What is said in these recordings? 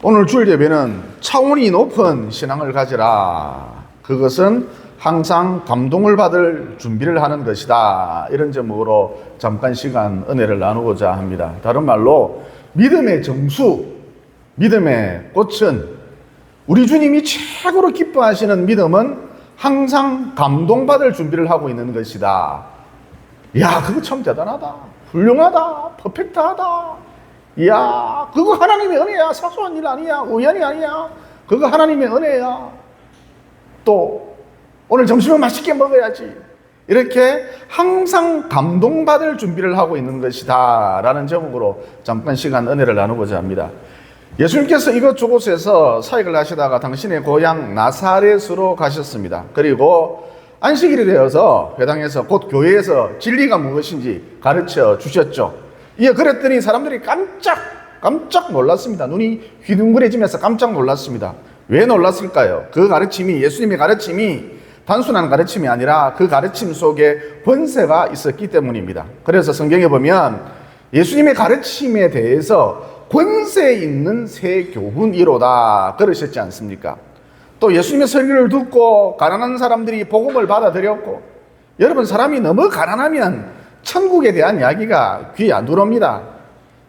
오늘 주일 예배는 차원이 높은 신앙을 가지라. 그것은 항상 감동을 받을 준비를 하는 것이다. 이런 제목으로 잠깐 시간 은혜를 나누고자 합니다. 다른 말로 믿음의 정수, 믿음의 꽃은 우리 주님이 최고로 기뻐하시는 믿음은 항상 감동받을 준비를 하고 있는 것이다. 야, 그거 참 대단하다. 훌륭하다. 퍼펙트하다. 이야, 그거 하나님의 은혜야. 사소한 일 아니야. 우연이 아니야. 그거 하나님의 은혜야. 또 오늘 점심은 맛있게 먹어야지. 이렇게 항상 감동받을 준비를 하고 있는 것이다 라는 제목으로 잠깐 시간 은혜를 나누고자 합니다. 예수님께서 이곳저곳에서 사역을 하시다가 당신의 고향 나사렛으로 가셨습니다. 그리고 안식일이 되어서 회당에서 곧 교회에서 진리가 무엇인지 가르쳐 주셨죠. 예, 그랬더니 사람들이 깜짝 놀랐습니다. 눈이 휘둥그레지면서 깜짝 놀랐습니다. 왜 놀랐을까요? 그 가르침이, 예수님의 가르침이 단순한 가르침이 아니라 그 가르침 속에 권세가 있었기 때문입니다. 그래서 성경에 보면 예수님의 가르침에 대해서 권세 있는 새 교훈이로다 그러셨지 않습니까? 또 예수님의 설교를 듣고 가난한 사람들이 복음을 받아들였고, 여러분, 사람이 너무 가난하면 천국에 대한 이야기가 귀에 안 들어옵니다.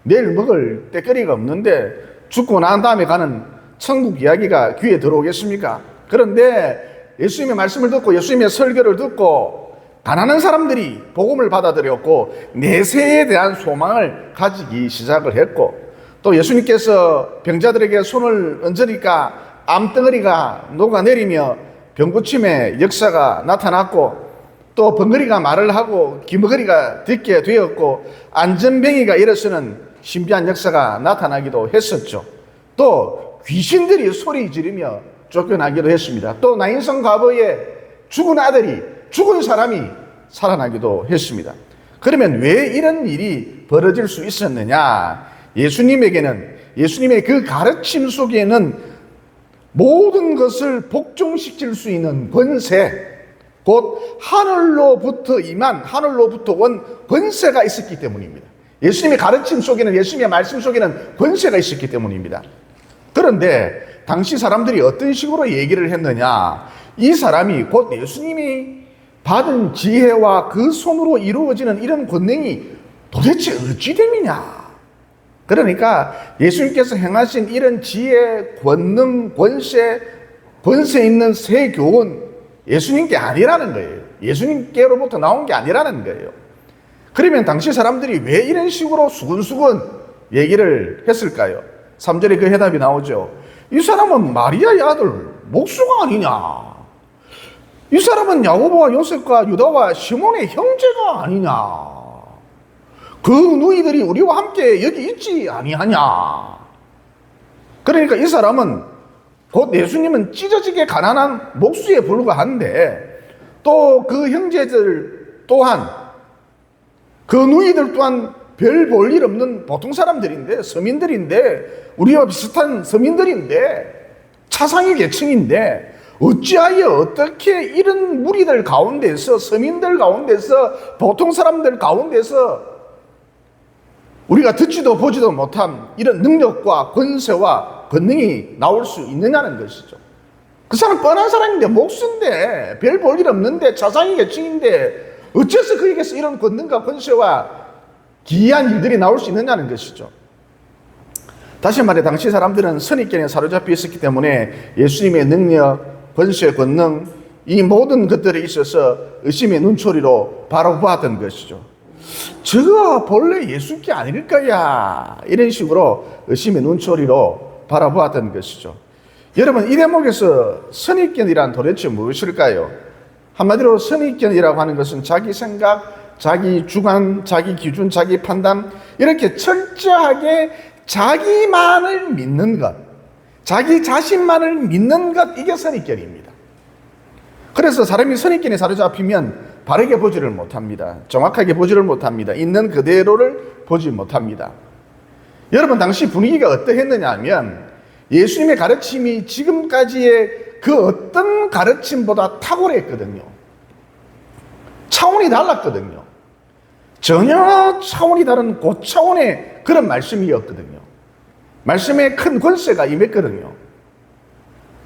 내일 먹을 때거리가 없는데 죽고 난 다음에 가는 천국 이야기가 귀에 들어오겠습니까? 그런데 예수님의 말씀을 듣고 예수님의 설교를 듣고 가난한 사람들이 복음을 받아들였고 내세에 대한 소망을 가지기 시작을 했고, 또 예수님께서 병자들에게 손을 얹으니까 암덩어리가 녹아내리며 병고침의 역사가 나타났고, 또 벙어리가 말을 하고 기머거리가 듣게 되었고 안전뱅이가 일어서는 신비한 역사가 나타나기도 했었죠. 또 귀신들이 소리 지르며 쫓겨나기도 했습니다. 또 나인성 과부의 죽은 아들이, 죽은 사람이 살아나기도 했습니다. 그러면 왜 이런 일이 벌어질 수 있었느냐? 예수님에게는, 예수님의 그 가르침 속에는 모든 것을 복종시킬 수 있는 권세, 곧 하늘로부터 임한, 하늘로부터 온 권세가 있었기 때문입니다. 예수님의 가르침 속에는, 예수님의 말씀 속에는 권세가 있었기 때문입니다. 그런데 당시 사람들이 어떤 식으로 얘기를 했느냐? 이 사람이, 곧 예수님이 받은 지혜와 그 손으로 이루어지는 이런 권능이 도대체 어찌 됨이냐? 그러니까 예수님께서 행하신 이런 지혜, 권능, 권세 있는 새 교훈, 예수님께 아니라는 거예요. 예수님께로부터 나온 게 아니라는 거예요. 그러면 당시 사람들이 왜 이런 식으로 수근수근 얘기를 했을까요? 3절에 그 해답이 나오죠. 이 사람은 마리아의 아들 목수가 아니냐? 이 사람은 야고보와 요셉과 유다와 시몬의 형제가 아니냐? 그 누이들이 우리와 함께 여기 있지 아니하냐? 그러니까 이 사람은, 곧 예수님은 찢어지게 가난한 목수에 불과한데, 또 그 형제들 또한, 그 누이들 또한 별 볼 일 없는 보통 사람들인데, 서민들인데, 우리와 비슷한 서민들인데, 차상위 계층인데, 어찌하여 어떻게 이런 무리들 가운데서, 서민들 가운데서, 보통 사람들 가운데서 우리가 듣지도 보지도 못한 이런 능력과 권세와 권능이 나올 수 있느냐는 것이죠. 그 사람 뻔한 사람인데, 목수인데, 별 볼 일 없는데, 차상위 계층인데 어째서 그에게서 이런 권능과 권세와 기이한 일들이 나올 수 있느냐는 것이죠. 다시 말해, 당시 사람들은 선입견에 사로잡혀 있었기 때문에 예수님의 능력, 권세, 권능, 이 모든 것들에 있어서 의심의 눈초리로 바라보았던 것이죠. 저거 본래 예수께 아닐 거야, 이런 식으로 의심의 눈초리로 바라보았던 것이죠. 여러분, 이 대목에서 선입견이란 도대체 무엇일까요? 한마디로 선입견이라고 하는 것은 자기 생각, 자기 주관, 자기 기준, 자기 판단, 이렇게 철저하게 자기만을 믿는 것, 자기 자신만을 믿는 것, 이게 선입견입니다. 그래서 사람이 선입견에 사로잡히면 바르게 보지를 못합니다. 정확하게 보지를 못합니다. 있는 그대로를 보지 못합니다. 여러분, 당시 분위기가 어떠했느냐 하면 예수님의 가르침이 지금까지의 그 어떤 가르침보다 탁월했거든요. 차원이 달랐거든요. 전혀 차원이 다른 고차원의 그런 말씀이었거든요. 말씀에 큰 권세가 임했거든요.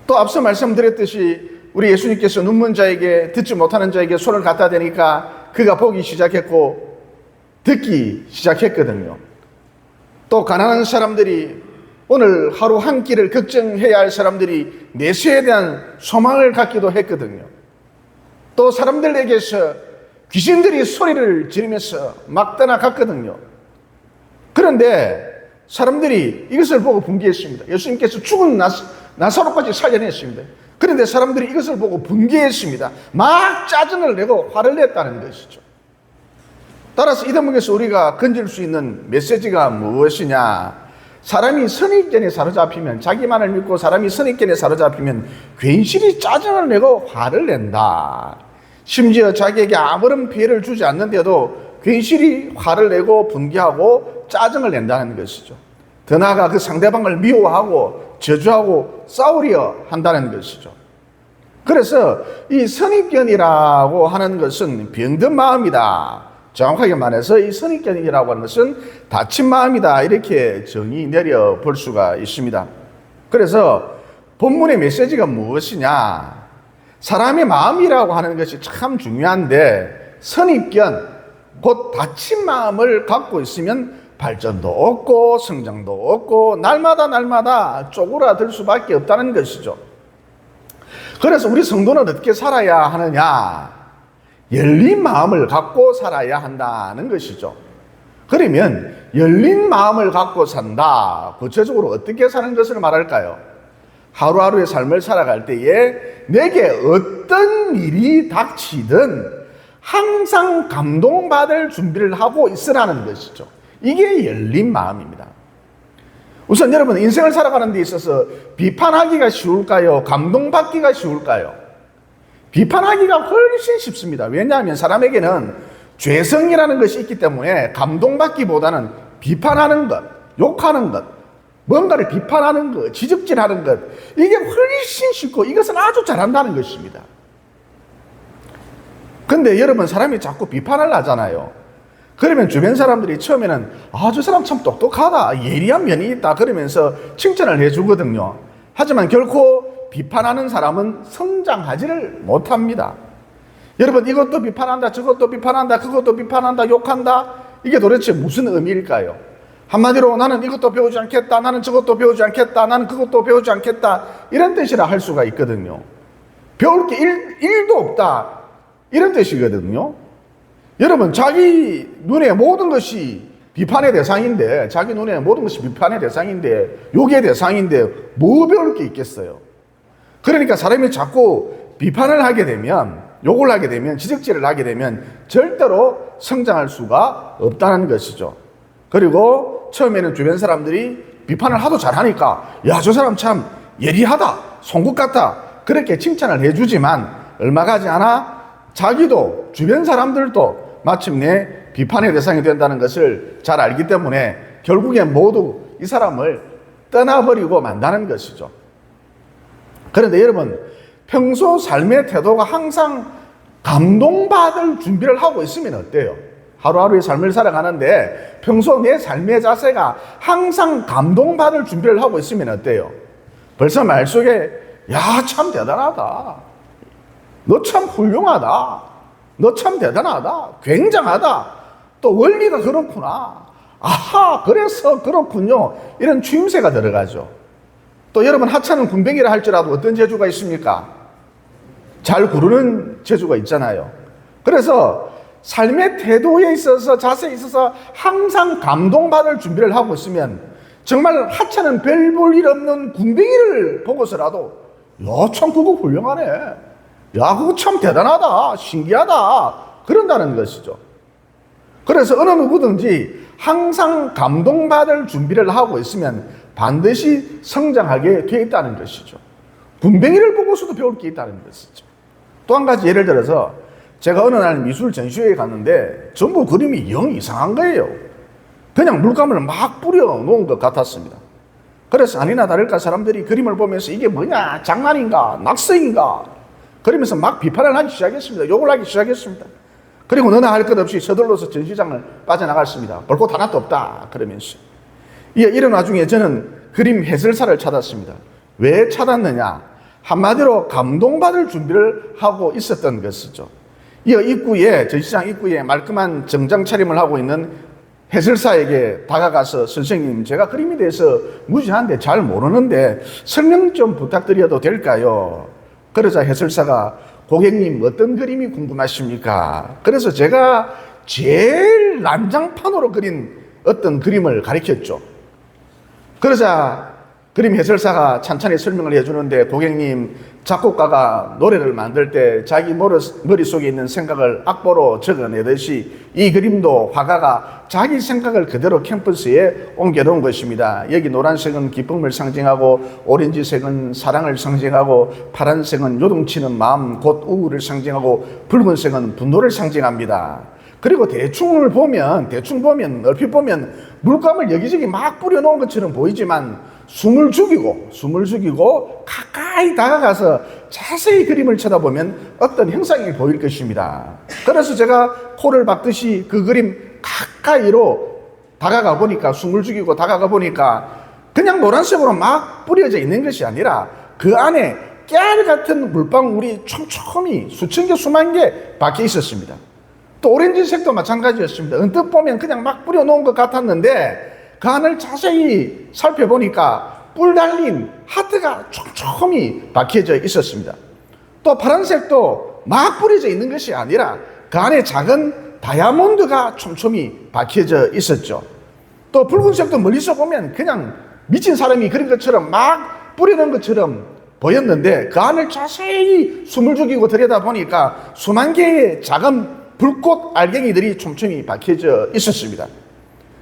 또 앞서 말씀드렸듯이 우리 예수님께서 눈먼 자에게, 듣지 못하는 자에게 손을 갖다 대니까 그가 보기 시작했고 듣기 시작했거든요. 또 가난한 사람들이, 오늘 하루 한 끼를 걱정해야 할 사람들이 내세에 대한 소망을 갖기도 했거든요. 또 사람들에게서 귀신들이 소리를 지르면서 막 떠나갔거든요. 그런데 사람들이 이것을 보고 분개했습니다. 예수님께서 죽은 나사로까지 살려냈습니다. 그런데 사람들이 이것을 보고 분개했습니다. 막 짜증을 내고 화를 냈다는 것이죠. 따라서 이 대목에서 우리가 건질 수 있는 메시지가 무엇이냐? 사람이 선입견에 사로잡히면, 자기만을 믿고 사람이 선입견에 사로잡히면 괜시리 짜증을 내고 화를 낸다. 심지어 자기에게 아무런 피해를 주지 않는데도 괜시리 화를 내고 분개하고 짜증을 낸다는 것이죠. 더 나아가 그 상대방을 미워하고 저주하고 싸우려 한다는 것이죠. 그래서 이 선입견이라고 하는 것은 병든 마음이다. 정확하게 말해서 이 선입견이라고 하는 것은 다친 마음이다. 이렇게 정의 내려 볼 수가 있습니다. 그래서 본문의 메시지가 무엇이냐? 사람의 마음이라고 하는 것이 참 중요한데, 선입견, 곧 다친 마음을 갖고 있으면 발전도 없고 성장도 없고 날마다 쪼그라들 수밖에 없다는 것이죠. 그래서 우리 성도는 어떻게 살아야 하느냐? 열린 마음을 갖고 살아야 한다는 것이죠. 그러면 열린 마음을 갖고 산다, 구체적으로 어떻게 사는 것을 말할까요? 하루하루의 삶을 살아갈 때에 내게 어떤 일이 닥치든 항상 감동받을 준비를 하고 있으라는 것이죠. 이게 열린 마음입니다. 우선 여러분, 인생을 살아가는 데 있어서 비판하기가 쉬울까요? 감동받기가 쉬울까요? 비판하기가 훨씬 쉽습니다. 왜냐하면 사람에게는 죄성이라는 것이 있기 때문에 감동받기보다는 비판하는 것, 욕하는 것, 뭔가를 비판하는 것, 지적질하는 것, 이게 훨씬 쉽고 이것은 아주 잘한다는 것입니다. 근데 여러분, 사람이 자꾸 비판을 하잖아요. 그러면 주변 사람들이 처음에는 저 사람 참 똑똑하다, 예리한 면이 있다, 그러면서 칭찬을 해주거든요. 하지만 결코 비판하는 사람은 성장하지를 못합니다. 여러분, 이것도 비판한다, 저것도 비판한다, 그것도 비판한다, 욕한다, 이게 도대체 무슨 의미일까요? 한마디로 나는 이것도 배우지 않겠다, 나는 저것도 배우지 않겠다, 나는 그것도 배우지 않겠다, 이런 뜻이라 할 수가 있거든요. 배울 게 일도 없다, 이런 뜻이거든요. 여러분, 자기 눈에 모든 것이 비판의 대상인데, 자기 눈에 모든 것이 비판의 대상인데, 욕의 대상인데 뭐 배울 게 있겠어요? 그러니까 사람이 자꾸 비판을 하게 되면, 욕을 하게 되면, 지적질을 하게 되면 절대로 성장할 수가 없다는 것이죠. 그리고 처음에는 주변 사람들이 비판을 하도 잘하니까 야, 저 사람 참 예리하다, 송곳 같다, 그렇게 칭찬을 해주지만 얼마 가지 않아 자기도 주변 사람들도 마침내 비판의 대상이 된다는 것을 잘 알기 때문에 결국엔 모두 이 사람을 떠나버리고 만다는 것이죠. 그런데 여러분, 평소 삶의 태도가 항상 감동받을 준비를 하고 있으면 어때요? 하루하루의 삶을 살아가는데 평소 내 삶의 자세가 항상 감동받을 준비를 하고 있으면 어때요? 벌써 말 속에 야, 참 대단하다, 너 참 훌륭하다, 너 참 대단하다, 굉장하다, 또 원리가 그렇구나, 아하, 그래서 그렇군요, 이런 추임새가 들어가죠. 또 여러분, 하찮은 군뱅이라 할지라도 어떤 재주가 있습니까? 잘 구르는 재주가 있잖아요. 그래서 삶의 태도에 있어서, 자세에 있어서 항상 감동받을 준비를 하고 있으면 정말 하찮은 별 볼 일 없는 군뱅이를 보고서라도 야, 참 그거 훌륭하네, 야, 그거 참 대단하다, 신기하다, 그런다는 것이죠. 그래서 어느 누구든지 항상 감동받을 준비를 하고 있으면 반드시 성장하게 되어 있다는 것이죠. 군뱅이를 보고서도 배울 게 있다는 것이죠. 또 한 가지 예를 들어서 제가 어느 날 미술 전시회에 갔는데 전부 그림이 영 이상한 거예요. 그냥 물감을 막 뿌려 놓은 것 같았습니다. 그래서 아니나 다를까 사람들이 그림을 보면서 이게 뭐냐, 장난인가, 낙서인가, 그러면서 막 비판을 하기 시작했습니다. 욕을 하기 시작했습니다. 그리고 너나 할 것 없이 서둘러서 전시장을 빠져나갔습니다. 볼 것 하나도 없다, 그러면서. 이런 와중에 저는 그림 해설사를 찾았습니다. 왜 찾았느냐? 한마디로 감동받을 준비를 하고 있었던 것이죠. 이어 입구에, 전시장 입구에 말끔한 정장 차림을 하고 있는 해설사에게 다가가서 선생님, 제가 그림에 대해서 무지한데 잘 모르는데 설명 좀 부탁드려도 될까요? 그러자 해설사가 고객님 어떤 그림이 궁금하십니까? 그래서 제가 제일 난장판으로 그린 어떤 그림을 가리켰죠. 그러자 그림 해설사가 찬찬히 설명을 해주는데 고객님, 작곡가가 노래를 만들 때 자기 머릿속에 있는 생각을 악보로 적어내듯이 이 그림도 화가가 자기 생각을 그대로 캔버스에 옮겨놓은 것입니다. 여기 노란색은 기쁨을 상징하고 오렌지색은 사랑을 상징하고 파란색은 요동치는 마음 곧 우울을 상징하고 붉은색은 분노를 상징합니다. 그리고 대충 보면 얼핏 보면 물감을 여기저기 막 뿌려놓은 것처럼 보이지만 숨을 죽이고 가까이 다가가서 자세히 그림을 쳐다보면 어떤 형상이 보일 것입니다. 그래서 제가 코를 박듯이 그 그림 가까이로 다가가 보니까, 숨을 죽이고 다가가 보니까 그냥 노란색으로 막 뿌려져 있는 것이 아니라 그 안에 깨알 같은 물방울이 촘촘히 수천 개 수만 개 박혀 있었습니다. 또 오렌지색도 마찬가지였습니다. 언뜻 보면 그냥 막 뿌려놓은 것 같았는데 그 안을 자세히 살펴보니까 뿔 달린 하트가 촘촘히 박혀져 있었습니다. 또 파란색도 막 뿌려져 있는 것이 아니라 그 안에 작은 다이아몬드가 촘촘히 박혀져 있었죠. 또 붉은색도 멀리서 보면 그냥 미친 사람이 그린 것처럼 막 뿌려놓은 것처럼 보였는데 그 안을 자세히 숨을 죽이고 들여다보니까 수만 개의 작은 불꽃 알갱이들이 촘촘히 박혀져 있었습니다.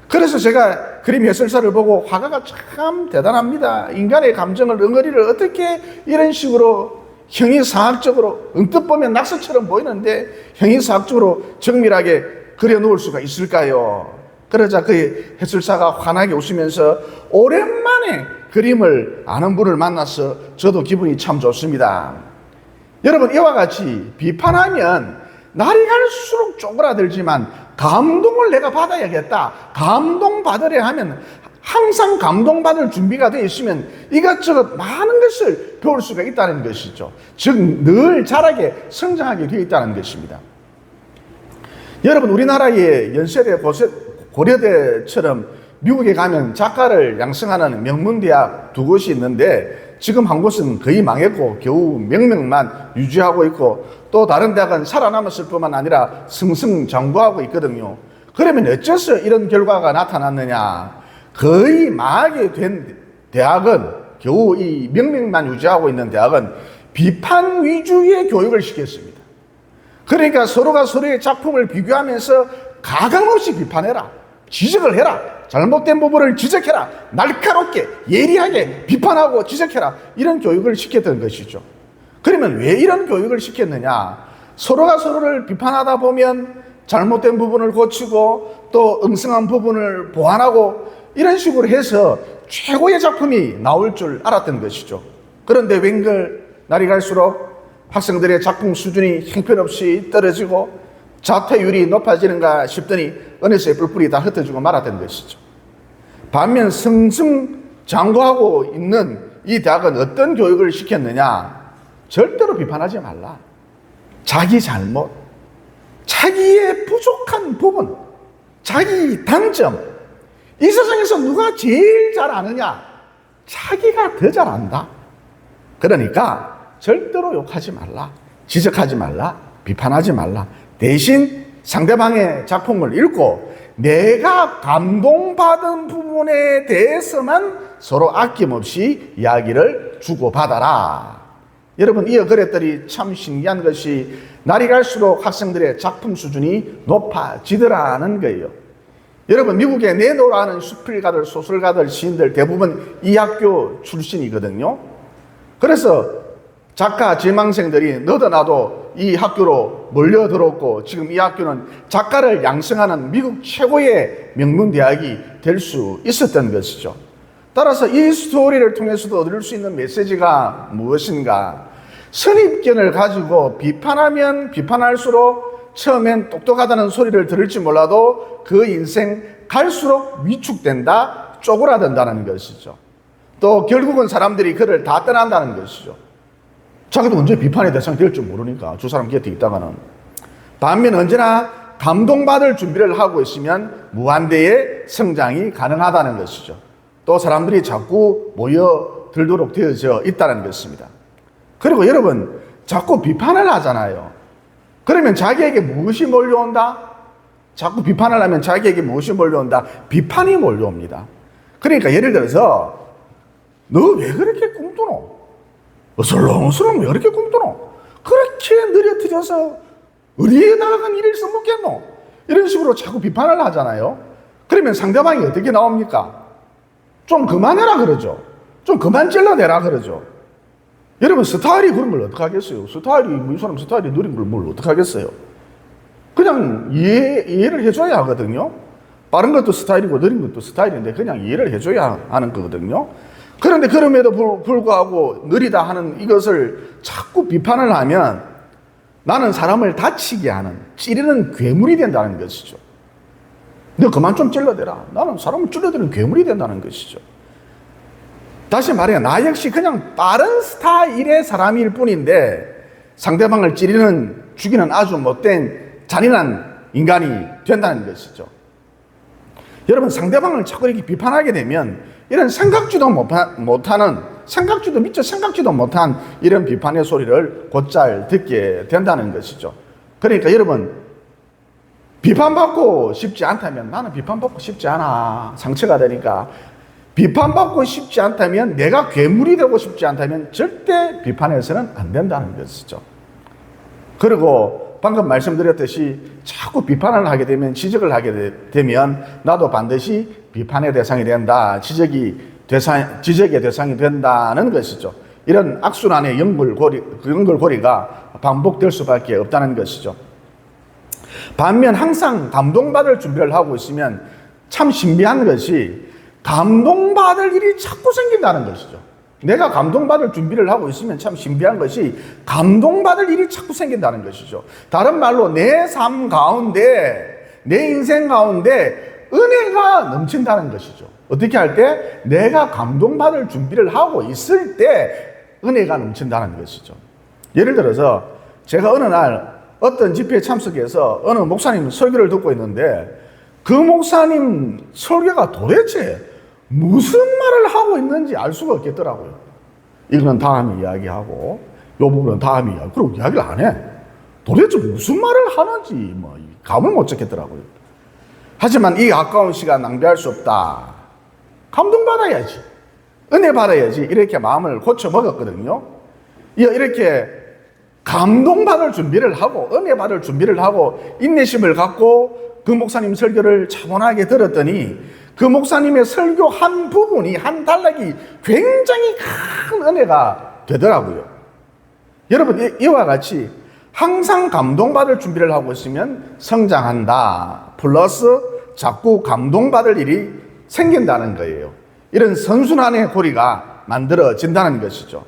그래서 제가 그림 해설사를 보고 화가가 참 대단합니다. 인간의 감정을, 응어리를 어떻게 이런 식으로 형이상학적으로, 언뜻 보면 낙서처럼 보이는데 형이상학적으로 정밀하게 그려놓을 수가 있을까요? 그러자 그 해설사가 환하게 웃으면서 오랜만에 그림을 아는 분을 만나서 저도 기분이 참 좋습니다. 여러분, 이와 같이 비판하면 날이 갈수록 쪼그라들지만 감동을 내가 받아야겠다, 감동받으려 하면 항상 감동받을 준비가 되어 있으면 이것저것 많은 것을 배울 수가 있다는 것이죠. 즉 늘 자라게 성장하게 되어 있다는 것입니다. 여러분, 우리나라의 연세대 고려대처럼 미국에 가면 작가를 양성하는 명문대학 두 곳이 있는데 지금 한 곳은 거의 망했고 겨우 명명만 유지하고 있고 또 다른 대학은 살아남았을 뿐만 아니라 승승장구하고 있거든요. 그러면 어째서 이런 결과가 나타났느냐? 거의 망하게 된 대학은, 겨우 이 명명만 유지하고 있는 대학은 비판 위주의 교육을 시켰습니다. 그러니까 서로가 서로의 작품을 비교하면서 가감없이 비판해라, 지적을 해라, 잘못된 부분을 지적해라, 날카롭게 예리하게 비판하고 지적해라, 이런 교육을 시켰던 것이죠. 그러면 왜 이런 교육을 시켰느냐? 서로가 서로를 비판하다 보면 잘못된 부분을 고치고 또 엉성한 부분을 보완하고 이런 식으로 해서 최고의 작품이 나올 줄 알았던 것이죠. 그런데 웬걸 날이 갈수록 학생들의 작품 수준이 형편없이 떨어지고 자퇴율이 높아지는가 싶더니 어느새 뿔뿔이 다 흩어지고 말았던 것이죠. 반면 승승장구하고 있는 이 대학은 어떤 교육을 시켰느냐? 절대로 비판하지 말라. 자기 잘못, 자기의 부족한 부분, 자기 단점, 이 세상에서 누가 제일 잘 아느냐? 자기가 더 잘 안다. 그러니까 절대로 욕하지 말라, 지적하지 말라, 비판하지 말라. 대신 상대방의 작품을 읽고 내가 감동받은 부분에 대해서만 서로 아낌없이 이야기를 주고받아라. 여러분, 이어 그랬더니 참 신기한 것이 날이 갈수록 학생들의 작품 수준이 높아지더라는 거예요. 여러분, 미국에 내노라는 수필가들, 소설가들, 시인들 대부분 이 학교 출신이거든요. 그래서 작가 지망생들이 너도 나도 이 학교로 몰려들었고 지금 이 학교는 작가를 양성하는 미국 최고의 명문대학이 될 수 있었던 것이죠. 따라서 이 스토리를 통해서도 얻을 수 있는 메시지가 무엇인가? 선입견을 가지고 비판하면 비판할수록 처음엔 똑똑하다는 소리를 들을지 몰라도 그 인생 갈수록 위축된다, 쪼그라든다는 것이죠. 또 결국은 사람들이 그를 다 떠난다는 것이죠. 자기도 언제 비판의 대상이 될 줄 모르니까 두 사람 곁에 있다가는. 반면 언제나 감동받을 준비를 하고 있으면 무한대의 성장이 가능하다는 것이죠. 또 사람들이 자꾸 모여들도록 되어져 있다는 것입니다. 그리고 여러분, 자꾸 비판을 하잖아요. 그러면 자기에게 무엇이 몰려온다? 자꾸 비판을 하면 자기에게 무엇이 몰려온다? 비판이 몰려옵니다. 그러니까 예를 들어서 너 왜 그렇게 꿈꾸노? 어슬렁어슬렁 왜 그렇게 꿈꾸노? 그렇게 느려트려서 어디에다가 일을 써먹겠노? 이런 식으로 자꾸 비판을 하잖아요. 그러면 상대방이 어떻게 나옵니까? 좀 그만해라 그러죠. 좀 그만 찔러내라 그러죠. 여러분, 스타일이 그런 걸 어떡하겠어요? 이 사람 스타일이 느린 걸 뭘 어떡하겠어요? 그냥 이해를 해줘야 하거든요. 빠른 것도 스타일이고 느린 것도 스타일인데 그냥 이해를 해줘야 하는 거거든요. 그런데 그럼에도 불구하고 느리다 하는 이것을 자꾸 비판을 하면 나는 사람을 다치게 하는, 찌르는 괴물이 된다는 것이죠. 너 그만 좀 찔러대라. 나는 사람을 찔러대는 괴물이 된다는 것이죠. 다시 말해, 나 역시 그냥 빠른 스타일의 사람일 뿐인데 상대방을 찌르는, 죽이는 아주 못된 잔인한 인간이 된다는 것이죠. 여러분, 상대방을 자꾸 이렇게 비판하게 되면 이런 생각지도 못하는, 미처 생각지도 못한 이런 비판의 소리를 곧잘 듣게 된다는 것이죠. 그러니까 여러분, 비판받고 싶지 않다면, 나는 비판받고 싶지 않아, 상처가 되니까. 비판받고 싶지 않다면, 내가 괴물이 되고 싶지 않다면 절대 비판해서는 안 된다는 것이죠. 그리고 방금 말씀드렸듯이 자꾸 비판을 하게 되면, 지적을 하게 되면 나도 반드시 비판의 대상이 된다, 지적의 대상이 된다는 것이죠. 이런 악순환의 연결고리가 반복될 수밖에 없다는 것이죠. 반면 항상 감동받을 준비를 하고 있으면 참 신비한 것이 감동받을 일이 자꾸 생긴다는 것이죠. 내가 감동받을 준비를 하고 있으면 참 신비한 것이 감동받을 일이 자꾸 생긴다는 것이죠. 다른 말로 내 삶 가운데, 내 인생 가운데 은혜가 넘친다는 것이죠. 어떻게 할 때? 내가 감동받을 준비를 하고 있을 때 은혜가 넘친다는 것이죠. 예를 들어서 제가 어느 날 어떤 집회에 참석해서 어느 목사님 설교를 듣고 있는데 그 목사님 설교가 도대체 무슨 말을 하고 있는지 알 수가 없겠더라고요. 이거는 다음에 이야기하고 이 부분은 다음에 이야기. 그리고 이야기를 안 해. 도대체 무슨 말을 하는지 감을 못 잡겠더라고요. 하지만 이 아까운 시간 낭비할 수 없다. 감동받아야지, 은혜 받아야지, 이렇게 마음을 고쳐 먹었거든요. 이렇게 감동받을 준비를 하고 은혜 받을 준비를 하고 인내심을 갖고 그 목사님 설교를 차분하게 들었더니 그 목사님의 설교 한 부분이, 한 단락이 굉장히 큰 은혜가 되더라고요. 여러분, 이와 같이 항상 감동받을 준비를 하고 있으면 성장한다, 플러스 자꾸 감동받을 일이 생긴다는 거예요. 이런 선순환의 고리가 만들어진다는 것이죠.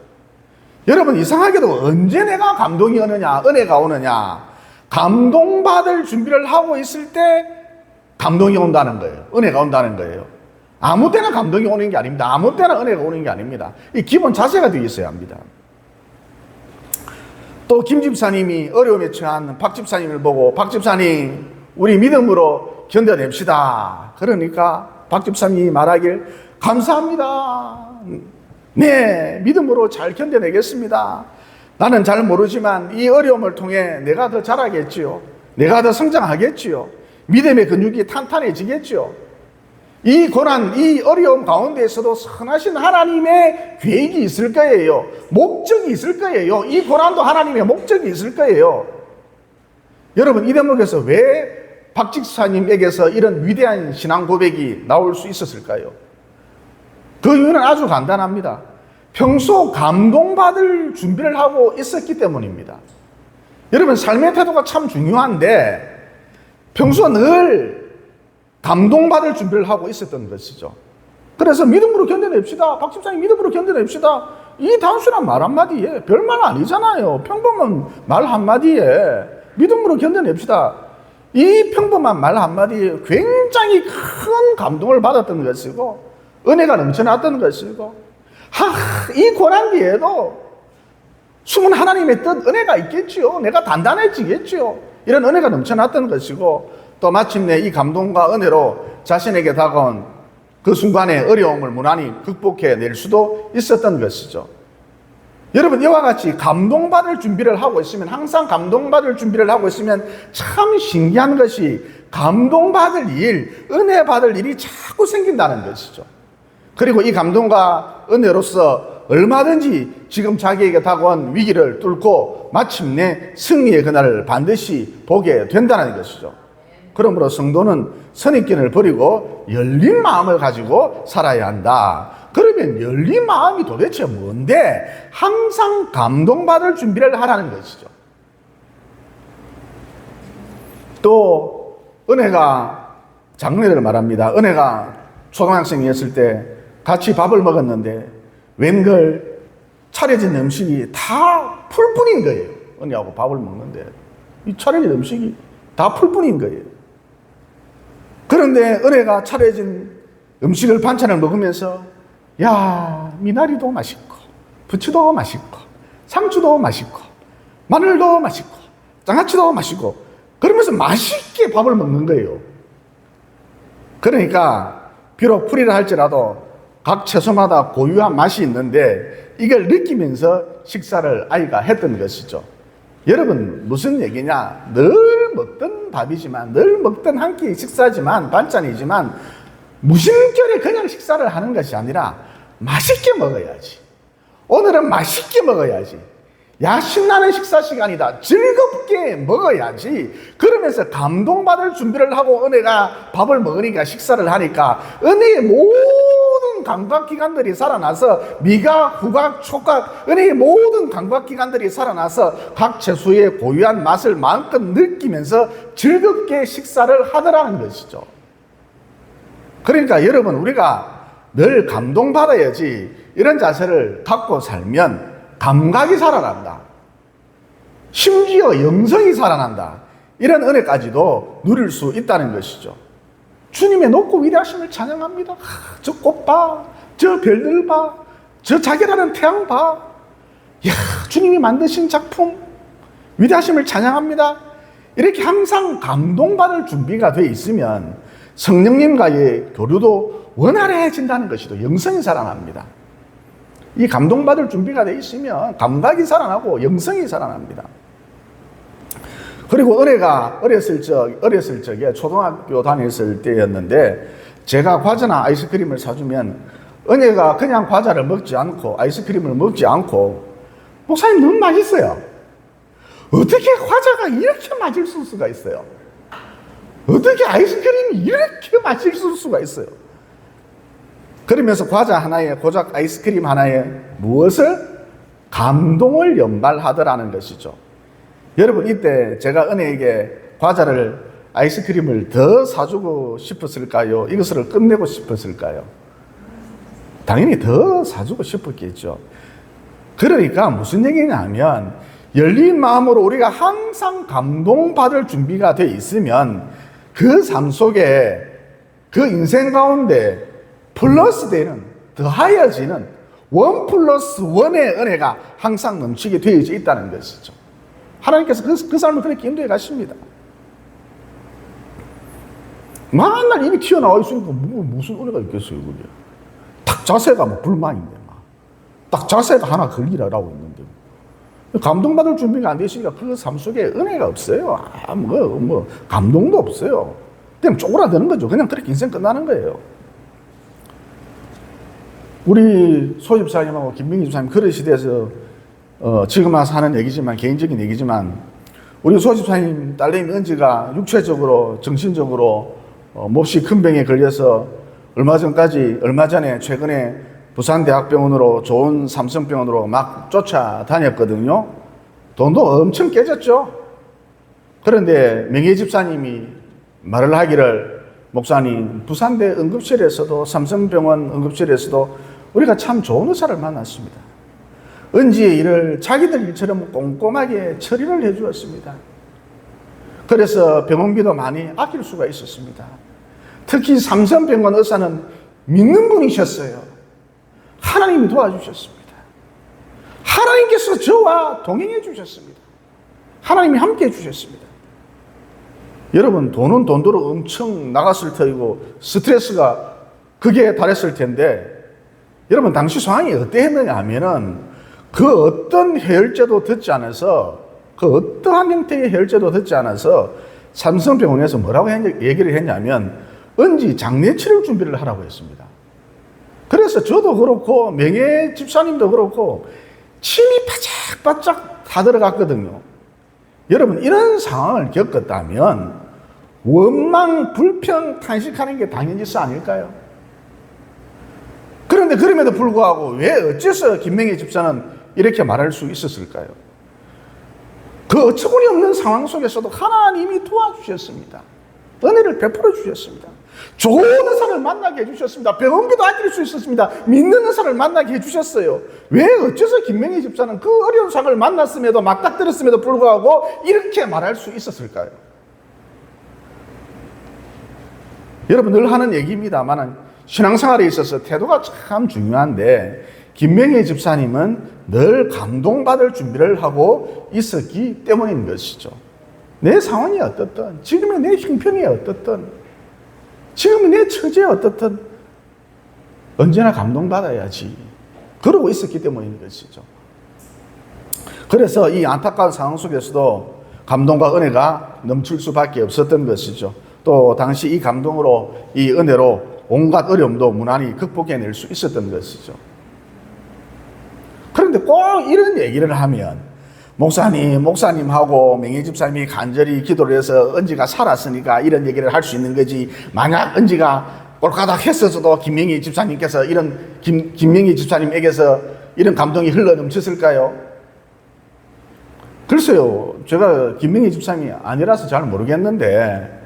여러분, 이상하게도 언제 내가 감동이 오느냐, 은혜가 오느냐, 감동받을 준비를 하고 있을 때 감동이 온다는 거예요. 은혜가 온다는 거예요. 아무 때나 감동이 오는 게 아닙니다. 아무 때나 은혜가 오는 게 아닙니다. 이 기본 자세가 되어 있어야 합니다. 또 김 집사님이 어려움에 처한 박 집사님을 보고, 박 집사님, 우리 믿음으로 견뎌냅시다. 그러니까 박 집사님이 말하길, 감사합니다. 네, 믿음으로 잘 견뎌내겠습니다. 나는 잘 모르지만 이 어려움을 통해 내가 더 자라겠지요. 내가 더 성장하겠지요. 믿음의 근육이 탄탄해지겠지요. 이 고난, 이 어려움 가운데에서도 선하신 하나님의 계획이 있을 거예요. 목적이 있을 거예요. 이 고난도 하나님의 목적이 있을 거예요. 여러분, 이 대목에서 왜 박 집사님에게서 이런 위대한 신앙 고백이 나올 수 있었을까요? 그 이유는 아주 간단합니다. 평소 감동받을 준비를 하고 있었기 때문입니다. 여러분, 삶의 태도가 참 중요한데 평소 늘 감동받을 준비를 하고 있었던 것이죠. 그래서 믿음으로 견뎌냅시다. 박 집사님, 믿음으로 견뎌냅시다. 이 단순한 말 한마디에 별말 아니잖아요. 평범한 말 한마디에 믿음으로 견뎌냅시다. 이 평범한 말 한마디에 굉장히 큰 감동을 받았던 것이고 은혜가 넘쳐났던 것이고 이 고난기에도 숨은 하나님의 뜻, 은혜가 있겠지요. 내가 단단해지겠지요. 이런 은혜가 넘쳐났던 것이고, 또 마침내 이 감동과 은혜로 자신에게 다가온 그 순간의 어려움을 무난히 극복해낼 수도 있었던 것이죠. 여러분, 이와 같이 감동받을 준비를 하고 있으면, 항상 감동받을 준비를 하고 있으면 참 신기한 것이 감동받을 일, 은혜 받을 일이 자꾸 생긴다는 것이죠. 그리고 이 감동과 은혜로서 얼마든지 지금 자기에게 다가온 위기를 뚫고 마침내 승리의 그날을 반드시 보게 된다는 것이죠. 그러므로 성도는 선입견을 버리고 열린 마음을 가지고 살아야 한다. 그러면 열린 마음이 도대체 뭔데? 항상 감동받을 준비를 하라는 것이죠. 또 은혜가 장례를 말합니다. 은혜가 초등학생이었을 때 같이 밥을 먹었는데 웬걸 차려진 음식이 다 풀뿐인 거예요. 은혜하고 밥을 먹는데 이 차려진 음식이 다 풀뿐인 거예요. 그런데 은혜가 차려진 음식을 반찬을 먹으면서 야, 미나리도 맛있고 부추도 맛있고 상추도 맛있고 마늘도 맛있고 장아찌도 맛있고 그러면서 맛있게 밥을 먹는 거예요. 그러니까 비록 풀이라 할지라도 각 채소마다 고유한 맛이 있는데 이걸 느끼면서 식사를 아이가 했던 것이죠. 여러분, 무슨 얘기냐? 늘 먹던 밥이지만, 늘 먹던 한 끼 식사지만, 반찬이지만 무심결에 그냥 식사를 하는 것이 아니라 맛있게 먹어야지. 오늘은 맛있게 먹어야지. 야, 신나는 식사 시간이다. 즐겁게 먹어야지. 그러면서 감동받을 준비를 하고 은혜가 밥을 먹으니까 식사를 하니까 은혜의 모든 감각기관들이 살아나서 미각, 후각, 촉각, 은혜의 모든 감각기관들이 살아나서 각 채소의 고유한 맛을 마음껏 느끼면서 즐겁게 식사를 하더라는 것이죠. 그러니까 여러분, 우리가 늘 감동받아야지 이런 자세를 갖고 살면 감각이 살아난다. 심지어 영성이 살아난다. 이런 은혜까지도 누릴 수 있다는 것이죠. 주님의 높고 위대하심을 찬양합니다. 저 꽃 봐, 저 별들 봐, 저 자결하는 태양 봐. 이야, 주님이 만드신 작품, 위대하심을 찬양합니다. 이렇게 항상 감동받을 준비가 돼 있으면 성령님과의 교류도 원활해진다는 것이죠. 영성이 살아납니다. 이 감동받을 준비가 돼 있으면 감각이 살아나고 영성이 살아납니다. 그리고 은혜가 어렸을 적에 초등학교 다녔을 때였는데 제가 과자나 아이스크림을 사주면 은혜가 그냥 과자를 먹지 않고 아이스크림을 먹지 않고 목사님 너무 맛있어요. 어떻게 과자가 이렇게 맛있을 수가 있어요? 어떻게 아이스크림이 이렇게 맛있을 수가 있어요? 그러면서 과자 하나에 고작 아이스크림 하나에 무엇을? 감동을 연발하더라는 것이죠. 여러분, 이때 제가 은혜에게 과자를 아이스크림을 더 사주고 싶었을까요? 이것을 끝내고 싶었을까요? 당연히 더 사주고 싶었겠죠. 그러니까 무슨 얘기냐면 열린 마음으로 우리가 항상 감동받을 준비가 돼 있으면 그 삶 속에 그 인생 가운데 플러스 되는, 더하여지는 1+1의 은혜가 항상 넘치게 되어 있다는 것이죠. 하나님께서 그 삶을 그렇게 인도해 가십니다. 만날 입이 튀어나와 있으니까 무슨 은혜가 있겠어요, 그게. 딱 자세가 불만인데, 딱 자세가 하나 걸리라고 있는데. 감동받을 준비가 안 되어 있으니까 그 삶 속에 은혜가 없어요. 감동도 없어요. 그냥 쪼그라드는 거죠. 그냥 그렇게 인생 끝나는 거예요. 우리 소집사님하고 김민기 집사님 그런 시대에서 지금 와서 하는 얘기지만, 개인적인 얘기지만, 우리 소집사님 딸내미 은지가 육체적으로, 정신적으로 몹시 큰 병에 걸려서 얼마 전에 최근에 부산대학병원으로 좋은 삼성병원으로 막 쫓아다녔거든요. 돈도 엄청 깨졌죠. 그런데 명예 집사님이 말을 하기를, 목사님, 부산대 응급실에서도 삼성병원 응급실에서도 우리가 참 좋은 의사를 만났습니다. 은지의 일을 자기들 일처럼 꼼꼼하게 처리를 해주었습니다. 그래서 병원비도 많이 아낄 수가 있었습니다. 특히 삼성병원 의사는 믿는 분이셨어요. 하나님이 도와주셨습니다. 하나님께서 저와 동행해 주셨습니다. 하나님이 함께 해 주셨습니다. 여러분, 돈은 돈대로 엄청 나갔을 터이고 스트레스가 극에 달했을 텐데, 여러분 당시 상황이 어땠느냐 하면은 그 어떤 해열제도 듣지 않아서, 그 어떠한 형태의 해열제도 듣지 않아서 삼성병원에서 뭐라고 얘기를 했냐면 은지 장례치를 준비를 하라고 했습니다. 그래서 저도 그렇고 명예 집사님도 그렇고 침이 바짝바짝 다 들어갔거든요. 여러분, 이런 상황을 겪었다면 원망, 불평, 탄식하는 게 당연지서 아닐까요? 그런데 그럼에도 불구하고 왜 어째서 김명희 집사는 이렇게 말할 수 있었을까요? 그 어처구니 없는 상황 속에서도 하나님이 도와주셨습니다. 은혜를 베풀어 주셨습니다. 좋은 의사를 만나게 해주셨습니다. 병원비도 아낄 수 있었습니다. 믿는 의사를 만나게 해주셨어요. 왜 어째서 김명희 집사는 그 어려운 상황을 만났음에도 맞닥뜨렸음에도 불구하고 이렇게 말할 수 있었을까요? 여러분, 늘 하는 얘기입니다만 신앙생활에 있어서 태도가 참 중요한데 김명희 집사님은 늘 감동받을 준비를 하고 있었기 때문인 것이죠. 내 상황이 어떻든, 지금의 내 형편이 어떻든, 지금의 내 처지에 어떻든 언제나 감동받아야지, 그러고 있었기 때문인 것이죠. 그래서 이 안타까운 상황 속에서도 감동과 은혜가 넘칠 수밖에 없었던 것이죠. 또 당시 이 감동으로, 이 은혜로 온갖 어려움도 무난히 극복해낼 수 있었던 것이죠. 그런데 꼭 이런 얘기를 하면 목사님하고 명예 집사님이 간절히 기도를 해서 은지가 살았으니까 이런 얘기를 할 수 있는 거지, 만약 은지가 꼴까닥 했었어도 김명희 집사님께서 김명희 집사님에게서 이런 감동이 흘러 넘쳤을까요? 글쎄요, 제가 김명희 집사님이 아니라서 잘 모르겠는데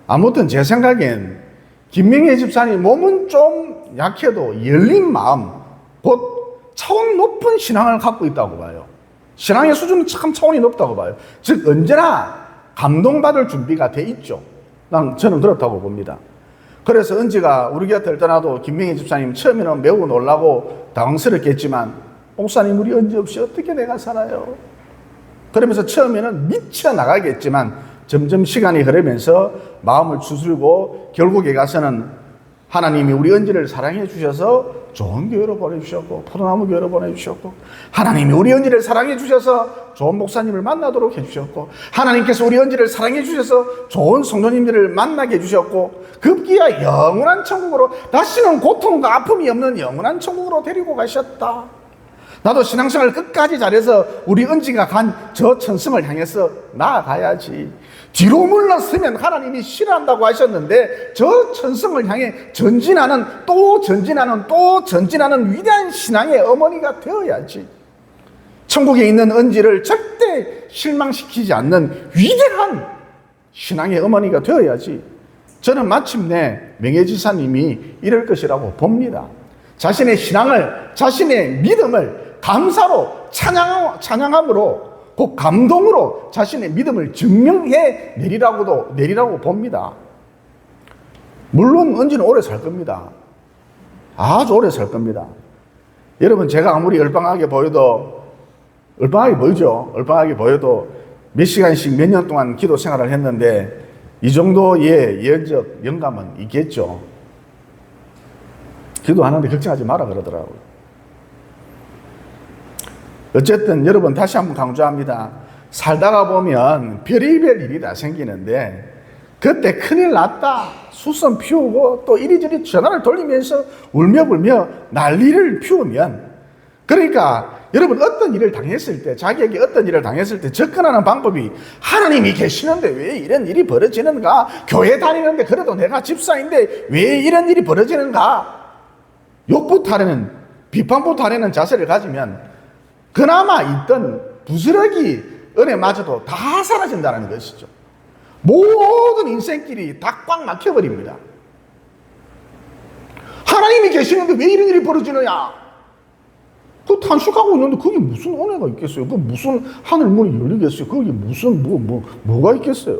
아무튼 제 생각엔 김명희 집사님 몸은 좀 약해도 열린 마음, 곧 차원 높은 신앙을 갖고 있다고 봐요. 신앙의 수준은 참 차원이 높다고 봐요. 즉 언제나 감동받을 준비가 돼 있죠. 저는 그렇다고 봅니다. 그래서 은지가 우리 곁을 떠나도 김명희 집사님 처음에는 매우 놀라고 당황스럽겠지만, 목사님 우리 은지 없이 어떻게 내가 살아요? 그러면서 처음에는 미쳐나가겠지만 점점 시간이 흐르면서 마음을 추스르고 결국에 가서는 하나님이 우리 은지를 사랑해 주셔서 좋은 교회로 보내주셨고 포도나무 교회로 보내주셨고, 하나님이 우리 은지를 사랑해 주셔서 좋은 목사님을 만나도록 해주셨고, 하나님께서 우리 은지를 사랑해 주셔서 좋은 성도님들을 만나게 해주셨고, 급기야 영원한 천국으로, 다시는 고통과 아픔이 없는 영원한 천국으로 데리고 가셨다. 나도 신앙생활 끝까지 잘해서 우리 은지가 간 저 천성을 향해서 나아가야지. 뒤로 물러서면 하나님이 싫어한다고 하셨는데 저 천성을 향해 전진하는, 또 전진하는, 또 전진하는 위대한 신앙의 어머니가 되어야지. 천국에 있는 은지를 절대 실망시키지 않는 위대한 신앙의 어머니가 되어야지. 저는 마침내 명예지사님이 이럴 것이라고 봅니다. 자신의 신앙을, 자신의 믿음을 감사로 찬양함으로, 그 감동으로 자신의 믿음을 증명해 내리라고 봅니다. 물론 은지는 오래 살 겁니다. 아주 오래 살 겁니다. 여러분, 제가 아무리 얼빵하게 보여도, 얼빵하게 보여도 몇 시간씩 몇 년 동안 기도 생활을 했는데 이 정도의 예언적 영감은 있겠죠. 기도하는데 걱정하지 마라 그러더라고요. 어쨌든 여러분, 다시 한번 강조합니다. 살다가 보면 별의별 일이 다 생기는데 그때 큰일 났다, 수선 피우고 또 이리저리 전화를 돌리면서 울며불며 난리를 피우면, 그러니까 여러분, 어떤 일을 당했을 때, 자기에게 어떤 일을 당했을 때 접근하는 방법이, 하나님이 계시는데 왜 이런 일이 벌어지는가? 교회 다니는데 그래도 내가 집사인데 왜 이런 일이 벌어지는가? 욕부터 하려는, 비판부터 하려는 자세를 가지면 그나마 있던 부스러기 은혜마저도 다 사라진다는 것이죠. 모든 인생길이 다 꽉 막혀버립니다. 하나님이 계시는데 왜 이런 일이 벌어지느냐? 그 탄식하고 있는데 그게 무슨 은혜가 있겠어요? 그 무슨 하늘문이 열리겠어요? 그게 무슨 뭐가 있겠어요?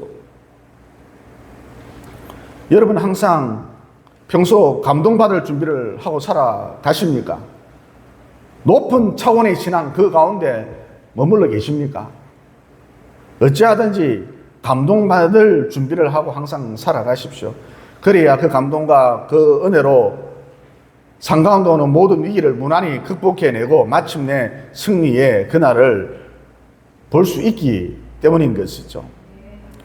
여러분, 항상 평소 감동받을 준비를 하고 살아가십니까? 높은 차원의 신앙 그 가운데 머물러 계십니까? 어찌하든지 감동받을 준비를 하고 항상 살아가십시오. 그래야 그 감동과 그 은혜로 산 가운데 오는 모든 위기를 무난히 극복해내고 마침내 승리의 그날을 볼 수 있기 때문인 것이죠.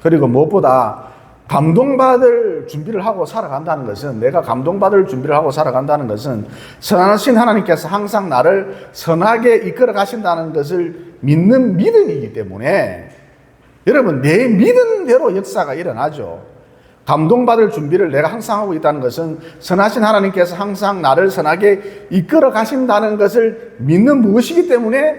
그리고 무엇보다 감동받을 준비를 하고 살아간다는 것은, 내가 감동받을 준비를 하고 살아간다는 것은 선하신 하나님께서 항상 나를 선하게 이끌어 가신다는 것을 믿는 믿음이기 때문에, 여러분, 내 믿음대로 역사가 일어나죠. 감동받을 준비를 내가 항상 하고 있다는 것은 선하신 하나님께서 항상 나를 선하게 이끌어 가신다는 것을 믿는 무엇이기 때문에,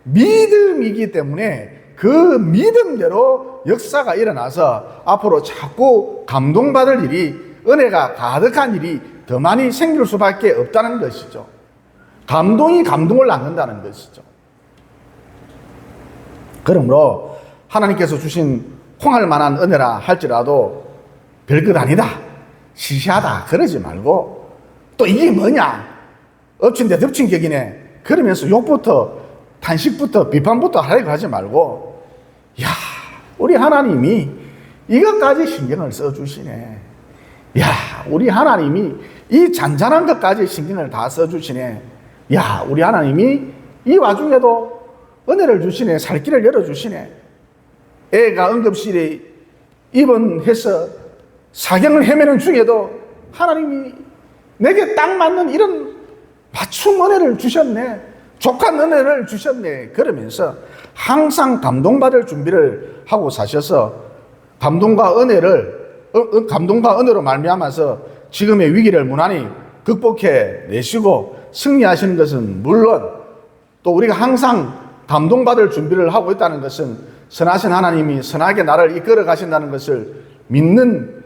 믿음이기 때문에 그 믿음대로 역사가 일어나서 앞으로 자꾸 감동받을 일이, 은혜가 가득한 일이 더 많이 생길 수밖에 없다는 것이죠. 감동이 감동을 낳는다는 것이죠. 그러므로 하나님께서 주신 홍할 만한 은혜라 할지라도 별것 아니다, 시시하다 그러지 말고, 또 이게 뭐냐, 엎친 데 덮친 격이네 그러면서 욕부터 탄식부터 비판부터 하려고 하지 말고, 야, 우리 하나님이 이것까지 신경을 써주시네. 야, 우리 하나님이 이 잔잔한 것까지 신경을 다 써주시네. 야, 우리 하나님이 이 와중에도 은혜를 주시네. 살 길을 열어주시네. 애가 응급실에 입원해서 사경을 헤매는 중에도 하나님이 내게 딱 맞는 이런 맞춤 은혜를 주셨네. 족한 은혜를 주셨네. 그러면서 항상 감동받을 준비를 하고 사셔서 감동과 은혜로 말미암아서 지금의 위기를 무난히 극복해 내시고 승리하시는 것은 물론, 또 우리가 항상 감동받을 준비를 하고 있다는 것은 선하신 하나님이 선하게 나를 이끌어 가신다는 것을 믿는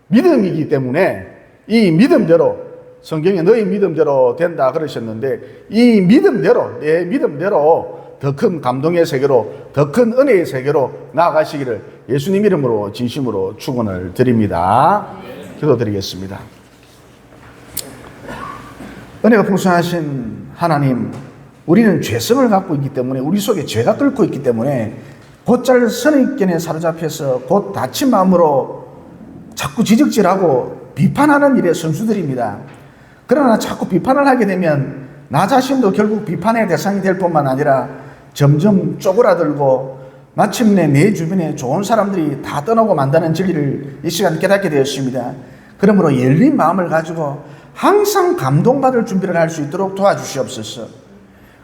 믿음이기 때문에, 이 믿음대로, 성경에 너희 믿음대로 된다 그러셨는데, 이 믿음대로, 내 믿음대로 더 큰 감동의 세계로, 더 큰 은혜의 세계로 나아가시기를 예수님 이름으로 진심으로 축원을 드립니다. 기도드리겠습니다. 은혜가 풍성하신 하나님, 우리는 죄성을 갖고 있기 때문에, 우리 속에 죄가 끓고 있기 때문에 곧잘 선입견에 사로잡혀서 곧 다친 마음으로 자꾸 지적질하고 비판하는 일의 선수들입니다. 그러나 자꾸 비판을 하게 되면 나 자신도 결국 비판의 대상이 될 뿐만 아니라 점점 쪼그라들고 마침내 내 주변에 좋은 사람들이 다 떠나고 만다는 진리를 이 시간 깨닫게 되었습니다. 그러므로 열린 마음을 가지고 항상 감동받을 준비를 할 수 있도록 도와주시옵소서.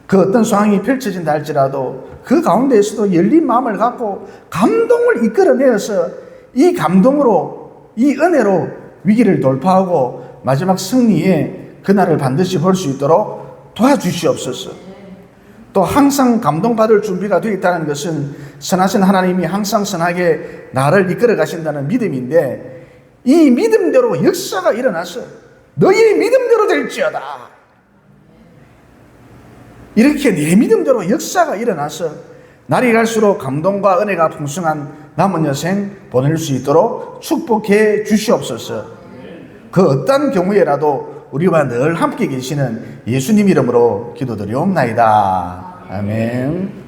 그 어떤 상황이 펼쳐진다 할지라도 그 가운데에서도 열린 마음을 갖고 감동을 이끌어내어서 이 감동으로, 이 은혜로 위기를 돌파하고 마지막 승리의 그날을 반드시 볼 수 있도록 도와주시옵소서. 또 항상 감동받을 준비가 되어 있다는 것은 선하신 하나님이 항상 선하게 나를 이끌어 가신다는 믿음인데, 이 믿음대로 역사가 일어나서 너희의 믿음대로 될지어다, 이렇게 내 믿음대로 역사가 일어나서 날이 갈수록 감동과 은혜가 풍성한 남은 여생 보낼 수 있도록 축복해 주시옵소서. 그 어떤 경우에라도 우리와 늘 함께 계시는 예수님 이름으로 기도드리옵나이다. 아멘.